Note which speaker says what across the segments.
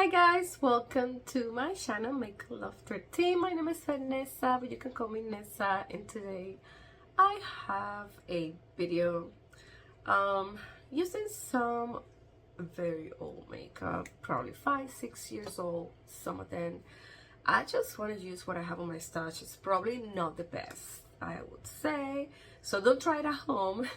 Speaker 1: Hi guys, welcome to my channel Make Love 13. My name is Vanessa, but you can call me Nessa, and today I have a video using some very old makeup, probably 5-6 years old, some of them. I just want to use what I have on my stash. It's probably not the best, I would say, so don't try it at home.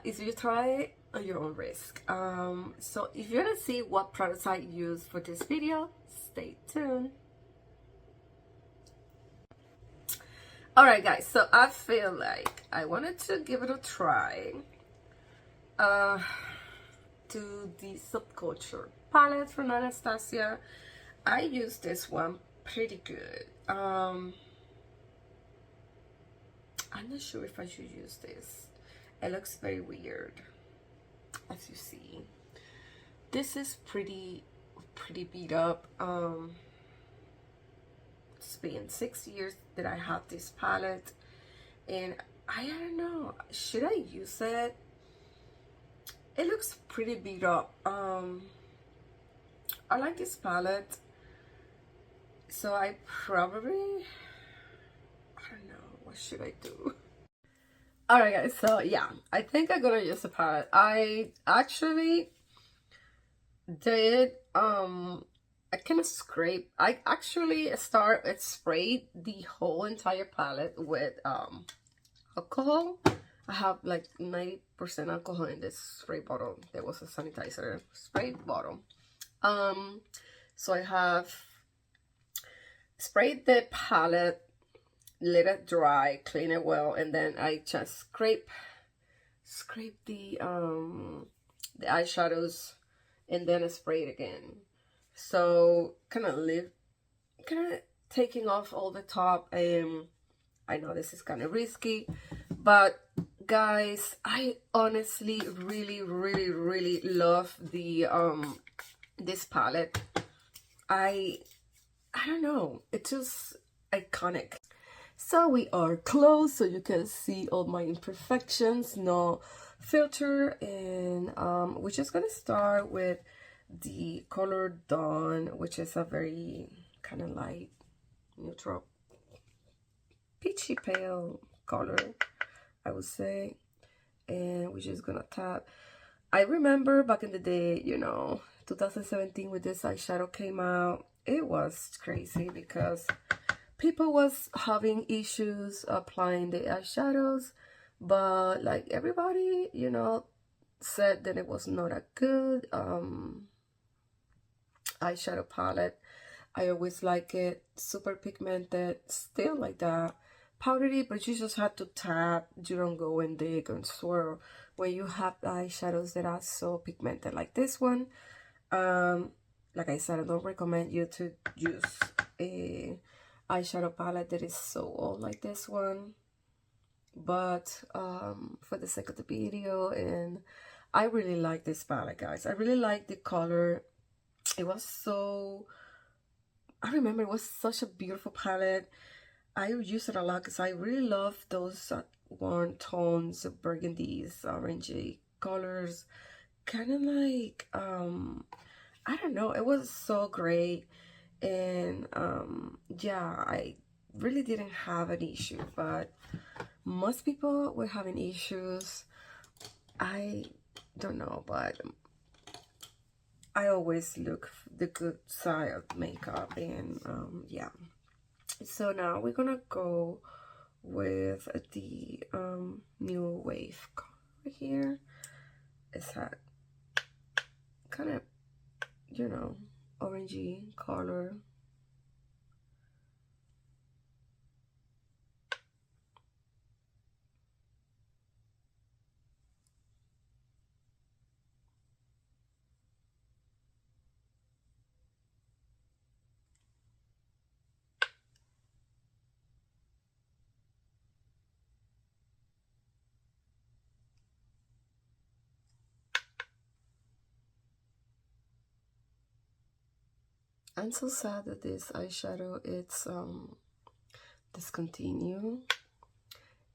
Speaker 1: If you try it at your own risk. So if you want to see what products I use for this video, stay tuned. Alright guys, so I feel like I wanted to give it a try to the Subculture palette from Anastasia. I use this one pretty good. I'm not sure if I should use this. It looks very weird, as you see. This is pretty beat up. It's been 6 years that I have this palette, and I don't know, should I use it? It looks pretty beat up. I like this palette, so I probably, I don't know, what should I do? Alright guys, so yeah, I think I'm gonna use the palette. I actually did I kind of sprayed the whole entire palette with alcohol. I have like 90% alcohol in this spray bottle. There was a sanitizer spray bottle. So I have sprayed the palette, let it dry, clean it well, and then I just scrape the eyeshadows, and then I spray it again. So kind of taking off all the top. I know this is kind of risky, but guys, I honestly really love the this palette. I don't know, it's just iconic. So we are close, so you can see all my imperfections, no filter, and we're just gonna start with the color Dawn, which is a very kind of light, neutral, peachy pale color, I would say. And we're just gonna tap. I remember back in the day, you know, 2017, when this eyeshadow came out, it was crazy because people was having issues applying the eyeshadows, but like everybody, you know, said that it was not a good eyeshadow palette. I always like it super pigmented, still like that, powdery, but you just have to tap. You don't go and dig and swirl when you have eyeshadows that are so pigmented like this one. Like I said, I don't recommend you to use a eyeshadow palette that is so old like this one, but for the sake of the video, and I really like this palette, guys. I really like the color. It was so, I remember it was such a beautiful palette. I use it a lot because I really love those warm tones of burgundies, orangey colors, kind of like I don't know, it was so great. And yeah, I really didn't have an issue, but most people were having issues. I don't know, but I always look the good side of makeup, and yeah. So now we're gonna go with the new wave color here. It's that kind of, you know, orangey color. I'm so sad that this eyeshadow it's discontinued,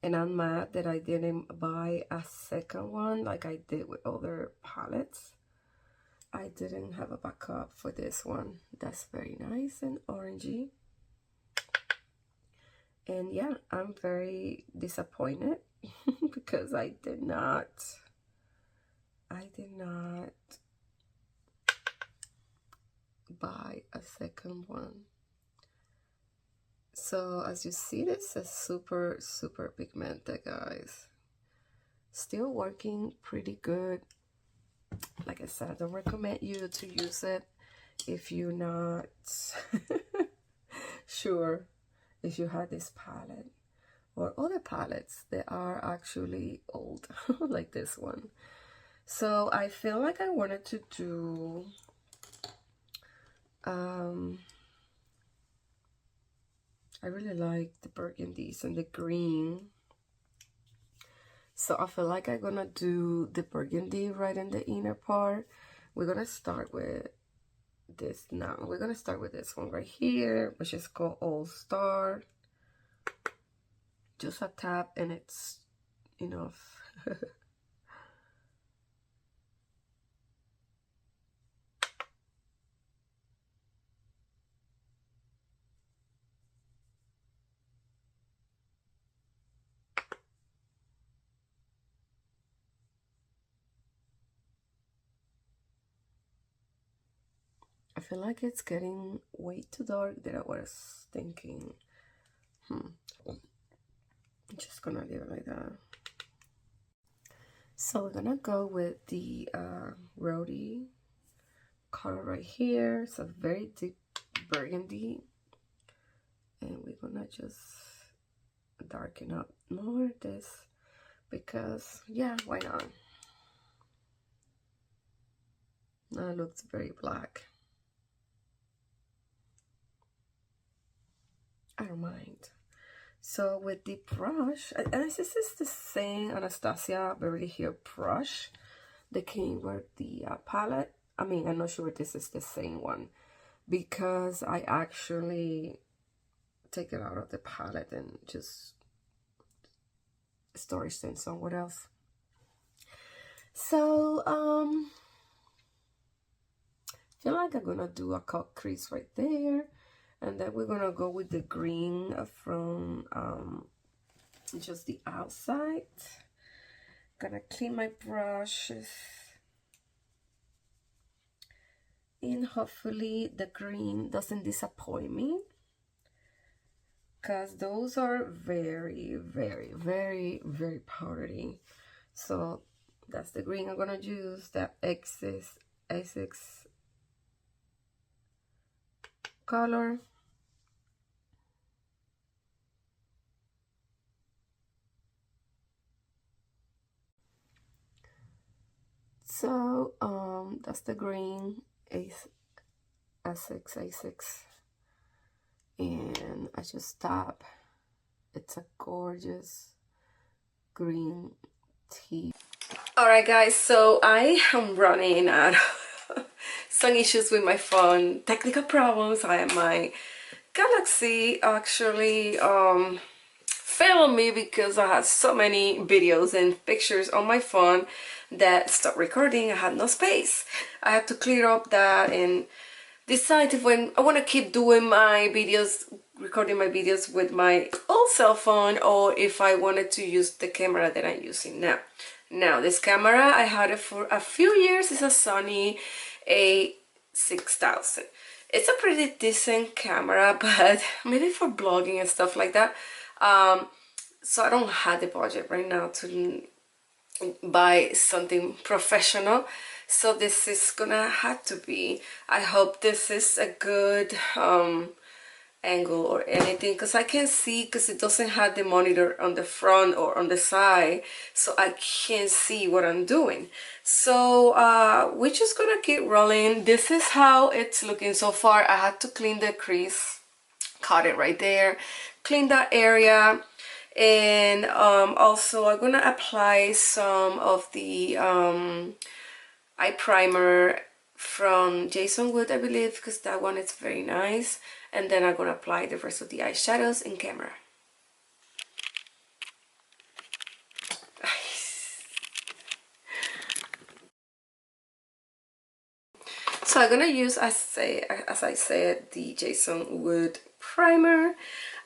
Speaker 1: and I'm mad that I didn't buy a second one like I did with other palettes. I didn't have a backup for this one. That's very nice and orangey. And yeah, I'm very disappointed because I did not buy a second one. So as you see, this is super pigmented, guys. Still working pretty good. Like I said, I don't recommend you to use it if you're not sure if you had this palette or other palettes that are actually old like this one. So I feel like I wanted to do I really like the burgundies and the green. So I feel like I'm gonna do the burgundy right in the inner part. We're gonna start with this now. We're gonna start with this one right here, which is called All Star. Just a tap and it's enough. I feel like it's getting way too dark than I was thinking. I'm just gonna leave it like that. So we're gonna go with the rody color right here. It's a very deep burgundy. And we're gonna just darken up more this because, yeah, why not? Now it looks very black. I don't mind. So with the brush, and this is the same Anastasia Beverly Hills brush that came with the palette. I mean, I'm not sure if this is the same one because I actually take it out of the palette and just storage things somewhere else. So feel like I'm gonna do a cut crease right there, and then we're gonna go with the green from just the outside. Gonna clean my brushes, and hopefully the green doesn't disappoint me, because those are very powdery. So that's the green I'm gonna use, that Essex color. So that's the green Essex, and I just tap. It's a gorgeous green tea. All right, guys, so I am running out of some issues with my phone, technical problems. My Galaxy actually failed me because I had so many videos and pictures on my phone that stopped recording. I had no space. I had to clear up that and decide if when I want to keep doing my videos, recording my videos with my old cell phone, or if I wanted to use the camera that I'm using now. Now this camera, I had it for a few years. It's a Sony A6000. It's a pretty decent camera, but maybe for blogging and stuff like that. So I don't have the budget right now to buy something professional. So this is gonna have to be, I hope this is a good angle or anything, because I can see, because it doesn't have the monitor on the front or on the side, so I can't see what I'm doing. So we're just gonna keep rolling. This is how it's looking so far. I had to clean the crease, cut it right there, clean that area. And also I'm gonna apply some of the eye primer from Jason Wood, I believe, because that one is very nice. And then I'm gonna apply the rest of the eyeshadows in camera. So I'm gonna use, as I said, the Jason Wood primer.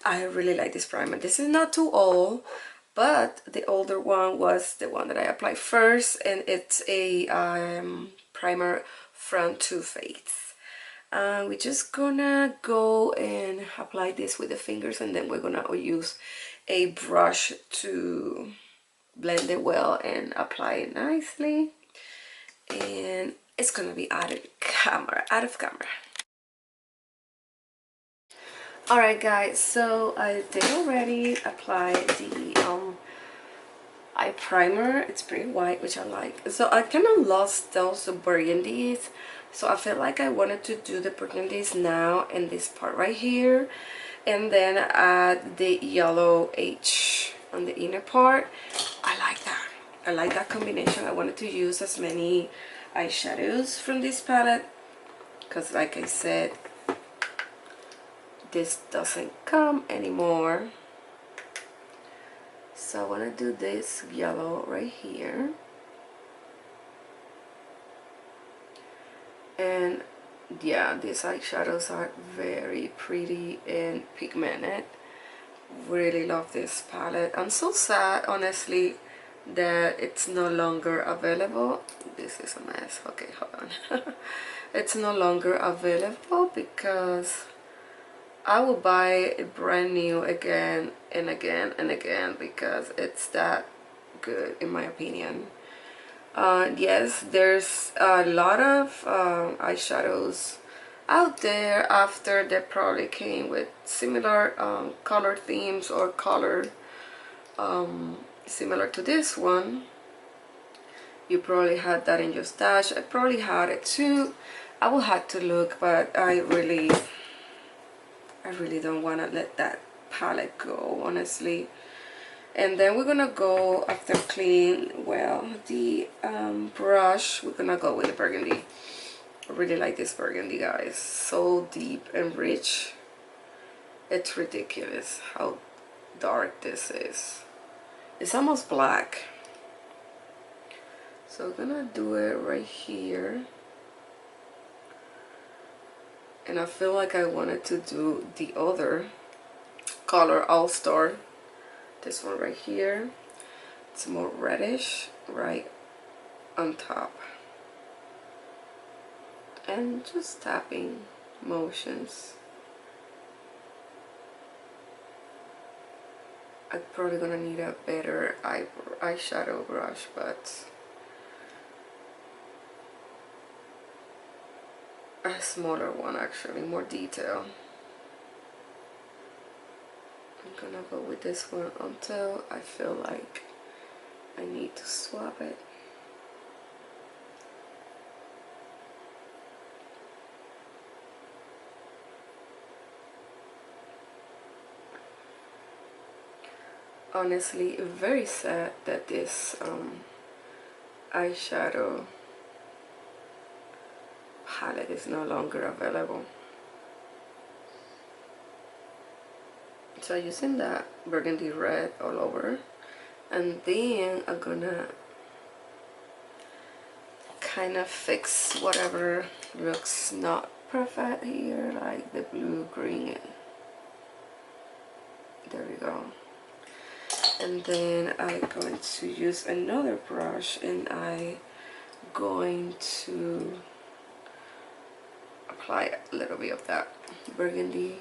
Speaker 1: I really like this primer. This is not too old, but the older one was the one that I applied first, and it's a primer from Too Faced. We're just gonna go and apply this with the fingers, and then we're gonna use a brush to blend it well and apply it nicely. And it's gonna be out of camera. Alright guys, so I did already apply the eye primer. It's pretty white, which I like. So I kind of lost those burgundies, so I felt like I wanted to do the burgundies now in this part right here, and then add the yellow H on the inner part. I like that. I like that combination. I wanted to use as many eyeshadows from this palette because, like I said, this doesn't come anymore. So I want to do this yellow right here, and yeah, these eyeshadows are very pretty and pigmented. Really love this palette. I'm so sad, honestly, that it's no longer available. This is a mess. Okay, hold on. It's no longer available because I will buy it brand new again and again and again because it's that good, in my opinion. Yes, there's a lot of eyeshadows out there after that probably came with similar color themes or color similar to this one. You probably had that in your stash. I probably had it too. I will have to look, but I really don't want to let that palette go, honestly. And then we're gonna go, after cleaning well the brush, we're gonna go with the burgundy. I really like this burgundy, guys. So deep and rich. It's ridiculous how dark this is. It's almost black. So I'm gonna do it right here. And I feel like I wanted to do the other color, All-Star. This one right here. It's more reddish right on top. And just tapping motions. I'm probably gonna need a better eyeshadow brush, but a smaller one, actually, more detail. I'm gonna go with this one until I feel like I need to swap it. Honestly, very sad that this eyeshadow palette is no longer available. So using that burgundy red all over, and then I'm gonna kind of fix whatever looks not perfect here, like the blue, green. There we go. And then I'm going to use another brush, and I'm going to apply a little bit of that burgundy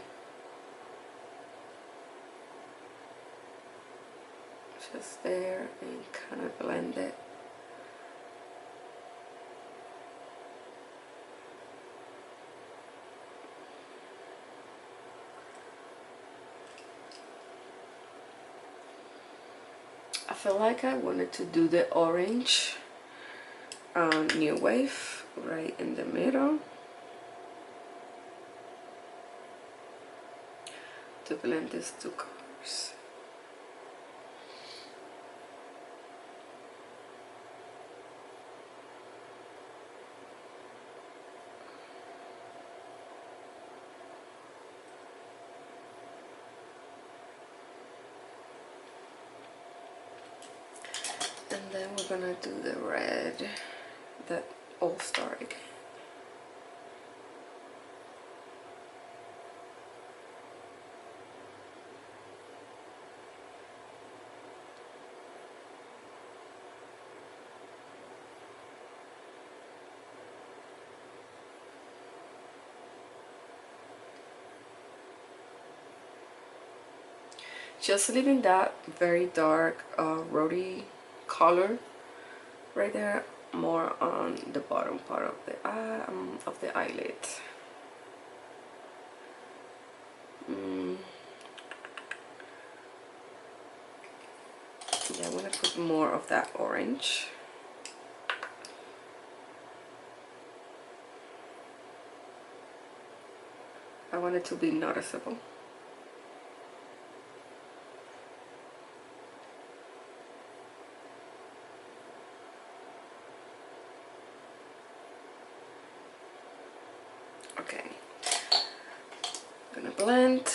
Speaker 1: just there and kind of blend it. I feel like I wanted to do the orange New Wave right in the middle to blend these two colors. And then we're gonna do the red, that All-Star again. just leaving that very dark rody color right there, more on the bottom part of the eyelid. Yeah, I'm gonna put more of that orange. I want it to be noticeable. Okay, I'm gonna blend.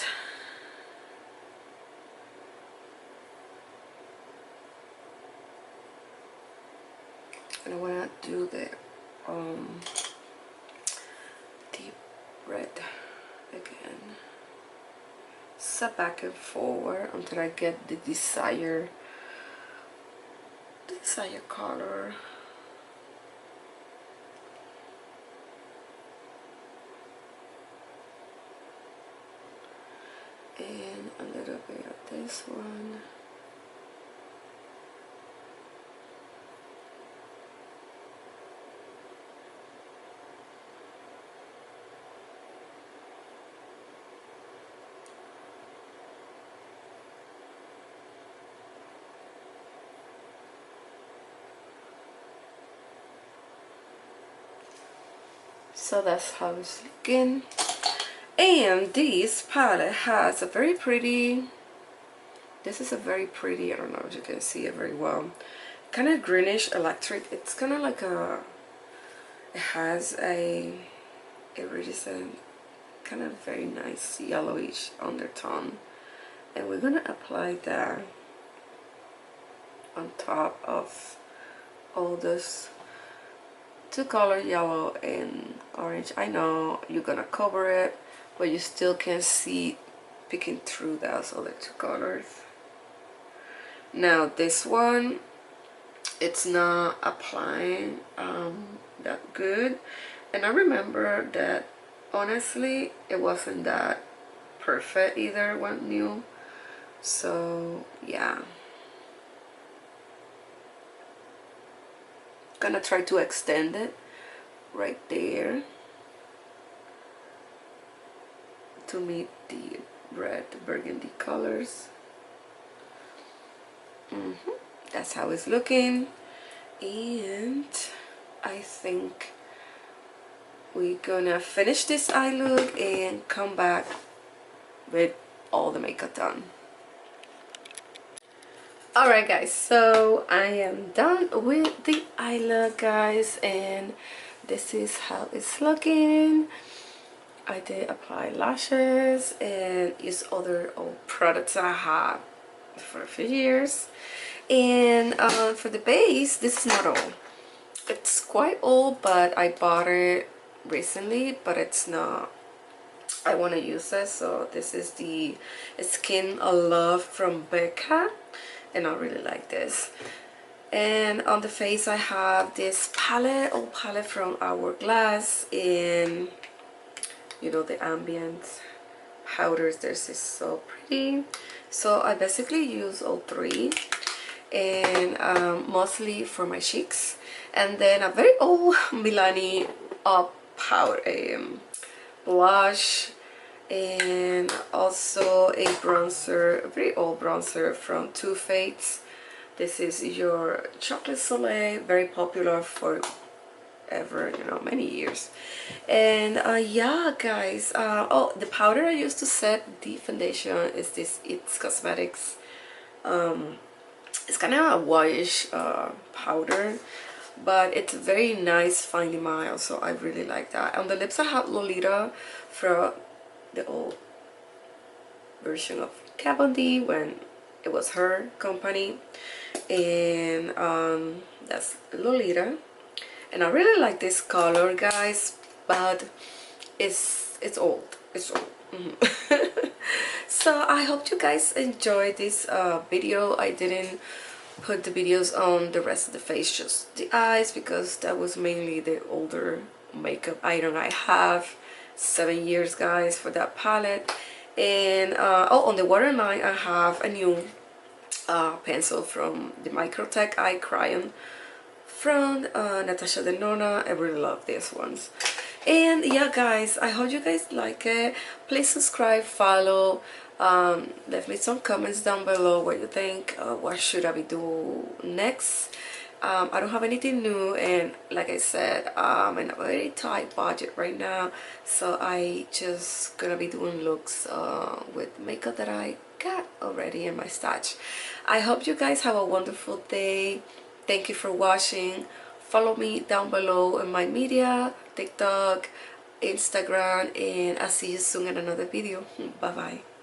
Speaker 1: And I wanna do the deep red again. Set back and forward until I get the desired color. And a little bit of this one. So that's how it's looking. And this palette has a very pretty, this is a very pretty, I don't know if you can see it very well, kind of greenish electric. It's kind of like a, it has a iridescent, kind of very nice yellowish undertone. And we're gonna apply that on top of all this two color, yellow and orange. I know you're gonna cover it, but you still can see picking through those other two colors. Now this one, it's not applying that good, and I remember that honestly it wasn't that perfect either when new. So yeah, gonna try to extend it right there to meet the red burgundy colors. That's how it's looking. And I think we're gonna finish this eye look and come back with all the makeup done. Alright guys, so I am done with the eye look, guys, and this is how it's looking. I did apply lashes and use other old products that I have for a few years. And for the base, this is not old. It's quite old, but I bought it recently, but it's not, I want to use it. So this is the Skin of Love from Becca, and I really like this. And on the face I have this palette, old palette from Hourglass, in, you know, the ambient powders. This is so pretty. So I basically use all three, and mostly for my cheeks. And then a very old Milani powder, blush, and also a bronzer, a very old bronzer from Too Faced. This is your Chocolate Soleil, very popular for ever, you know, many years. And yeah guys, oh, the powder I used to set the foundation is this It's Cosmetics. It's kind of a whitish powder, but it's very nice, finely mild, so I really like that. On the lips I have Lolita from the old version of Kat Von D when it was her company, and that's Lolita. And I really like this color, guys, but it's old. It's old. So I hope you guys enjoyed this video. I didn't put the videos on the rest of the face, just the eyes, because that was mainly the older makeup item I have. 7 years, guys, for that palette. And oh, on the waterline I have a new pencil from the Microtech Eye Crayon from Natasha Denona. I really love these ones. And yeah, guys, I hope you guys like it. Please subscribe, follow, leave me some comments down below what you think. What should I be doing next? I don't have anything new, and like I said, I'm in a very tight budget right now, so I just gonna be doing looks with makeup that I got already in my stash. I hope you guys have a wonderful day. Thank you for watching. Follow me down below in my media, TikTok, Instagram, and I'll see you soon in another video. Bye bye.